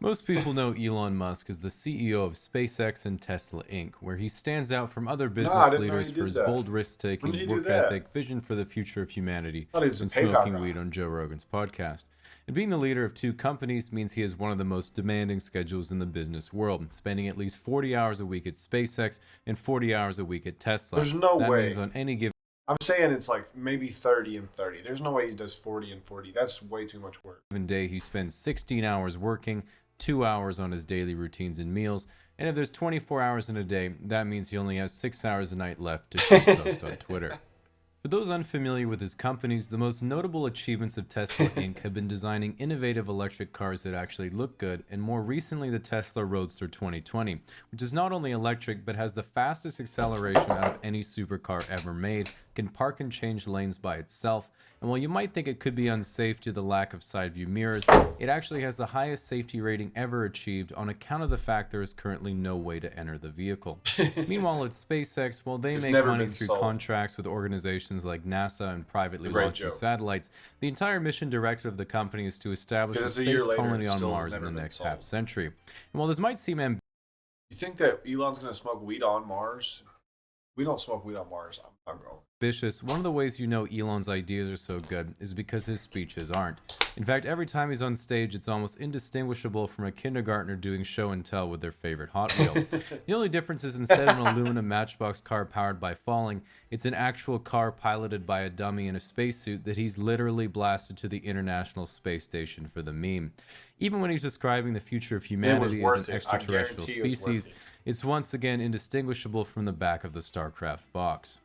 Most people know Elon Musk as the CEO of SpaceX and Tesla Inc., where he stands out from other Nah, I business didn't know leaders he for did his that. bold risk When did taking, he do work that? ethic, vision for the future of humanity, I thought he was a and PayPal smoking guy. weed on Joe Rogan's podcast. And being the leader of two companies means he has one of the most demanding schedules in the business world, spending at least 40 hours a week at SpaceX and 40 hours a week at Tesla. There's no That means way. on any given I'm saying it's like maybe 30 and 30. There's no way he does 40 and 40. That's way too much work. day, he spends 16 hours working, 2 hours on his daily routines and meals, and if there's 24 hours in a day, that means he only has 6 hours a night left to shitpost on Twitter. For those unfamiliar with his companies, the most notable achievements of Tesla Inc. have been designing innovative electric cars that actually look good, and more recently the Tesla Roadster 2020, which is not only electric but has the fastest acceleration out of any supercar ever made, can park and change lanes by itself, and while you might think it could be unsafe due to the lack of side view mirrors, it actually has the highest safety rating ever achieved on account of the fact there is currently no way to enter the vehicle. Meanwhile, at SpaceX, while they It's make never money been through sold. contracts with organizations like NASA and It's a privately great launching joke. satellites, the entire mission directive of the company is to establish Because a it's a year space later and colony it on still has Mars in never the been next half sold. century. And while this might seem You think that Elon's going to smoke weed on Mars? We don't smoke weed on Mars. I'm not going. ambitious, one of the ways you know Elon's ideas are so good is because his speeches aren't. In fact, every time he's on stage, it's almost indistinguishable from a kindergartner doing show and tell with their favorite Hot Wheel. The only difference is instead of an aluminum matchbox car powered by falling, it's an actual car piloted by a dummy in a spacesuit that he's literally blasted to the International Space Station for the meme. Even when he's describing the future of It was humanity as an worth it. I extraterrestrial guarantee it was worth species, it. it's once again indistinguishable from the back of the StarCraft box.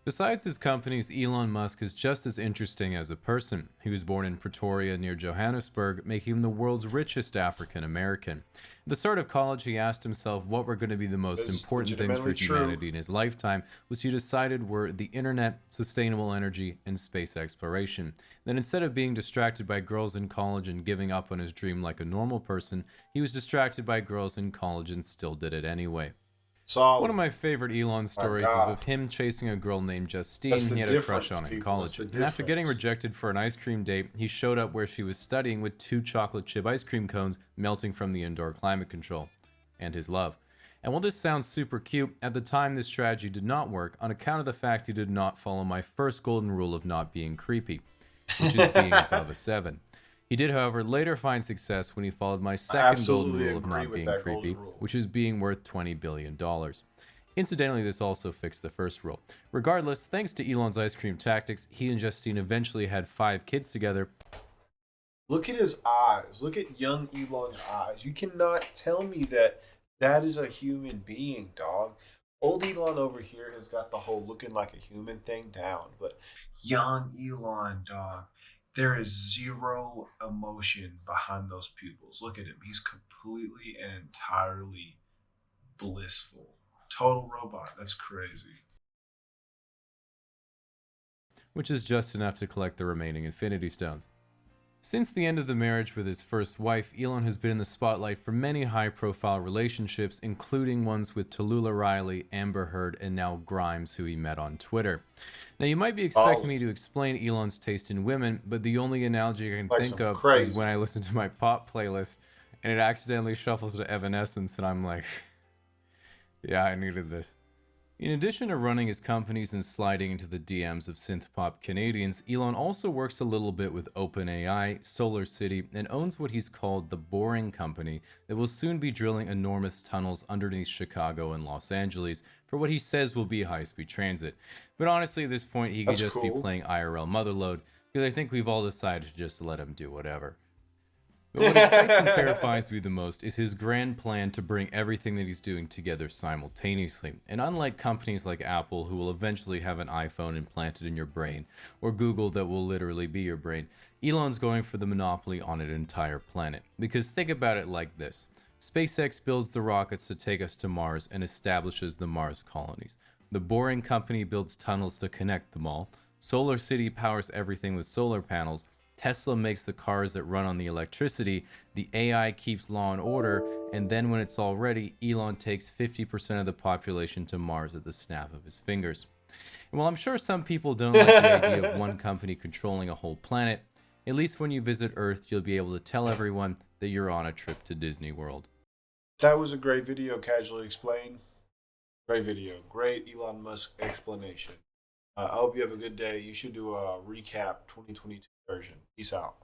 Besides his companies, Elon Musk is just as interesting as a person. He was born in Pretoria near Johannesburg, making him the world's richest African American. At the start of college, he asked himself what were going to be the most It's important things for legitimately true. humanity in his lifetime, which he decided were the internet, sustainable energy, and space exploration. Then instead of being distracted by girls in college and giving up on his dream like a normal person, he was distracted by girls in college and still did it anyway. One of Solid. my favorite Elon My stories is God. with him chasing a girl named That's Justine the he had a crush difference, on in people. That's college. the And after getting difference. rejected for an ice cream date, he showed up where she was studying with two chocolate chip ice cream cones melting from the indoor climate control. And his love. And while this sounds super cute, at the time this strategy did not work on account of the fact he did not follow my first golden rule of not being creepy, which is being above a 7. He did, however, later find success when he followed my I second golden absolutely rule of agree not with being that golden creepy, rule. which is being worth $20 billion. Incidentally, this also fixed the first rule. Regardless, thanks to Elon's ice cream tactics, he and Justine eventually had 5 kids together. Look at his eyes. Look at young Elon's eyes. You cannot tell me that that is a human being, dog. Old Elon over here has got the whole looking like a human thing down, but young Elon, dog, there is zero emotion behind those pupils. Look at him. He's completely and entirely blissful. Total robot. That's crazy. Which is just enough to collect the remaining Infinity Stones. Since the end of the marriage with his first wife, Elon has been in the spotlight for many high-profile relationships, including ones with Tallulah Riley, Amber Heard, and now Grimes, who he met on Twitter. Now, you might be expecting me Solid. to explain Elon's taste in women, but the only analogy I can Like think some of is when crazy. I listen to my pop playlist and it accidentally shuffles to Evanescence, and I'm like, yeah, I needed this. In addition to running his companies and sliding into the DMs of synthpop Canadians, Elon also works a little bit with OpenAI, SolarCity, and owns what he's called the Boring Company that will soon be drilling enormous tunnels underneath Chicago and Los Angeles for what he says will be high-speed transit. But honestly, at this point, he could That's just be cool. playing IRL motherload because I think we've all decided to just let him do whatever. But what excites and terrifies me the most is his grand plan to bring everything that he's doing together simultaneously. And unlike companies like Apple, who will eventually have an iPhone implanted in your brain, or Google that will literally be your brain, Elon's going for the monopoly on an entire planet. Because think about it like this. SpaceX builds the rockets to take us to Mars and establishes the Mars colonies. The Boring Company builds tunnels to connect them all. Solar City powers everything with solar panels. Tesla makes the cars that run on the electricity, the AI keeps law and order, and then when it's all ready, Elon takes 50% of the population to Mars at the snap of his fingers. And while I'm sure some people don't like the idea of one company controlling a whole planet, at least when you visit Earth, you'll be able to tell everyone that you're on a trip to Disney World. That was a great video, casually explained. Great video. Great Elon Musk explanation. I hope you have a good day. You should do a recap 2022 version. Peace out.